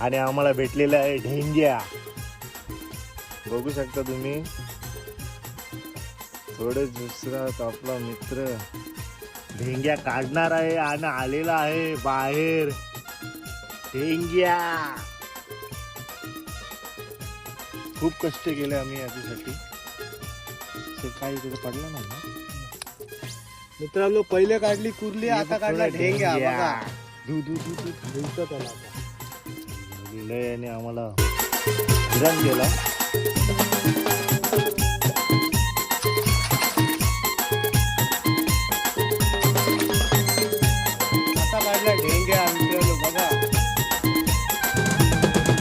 आणि आम्हाला भेटलेला आहे ढेंग्या. बघू शकता तुम्ही. थोडे दुसरा आपला मित्र ढेंग्या काढणार आहे आणि आलेला आहे बाहेर ढेंग्या. खूप कष्ट केले आम्ही याच्यासाठी. काही तिथे पडला नाही ना मित्रांनो. पहिले काढली कुर्ली, आता काढला ढेंग्या. बघा आणि आम्हाला धिराण गेला.